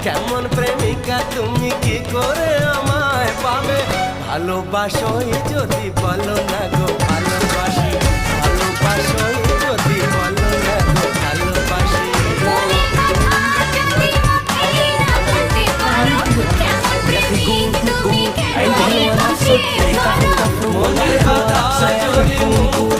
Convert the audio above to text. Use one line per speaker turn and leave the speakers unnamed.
কেমন প্রেমিকা তুমি কি করে আমায় পাবে ভালোবাসোই যদি বলো না গো ভালোবাসি ভালোবাসোই যদি বলো না গো ভালোবাসি মনের কথা যদি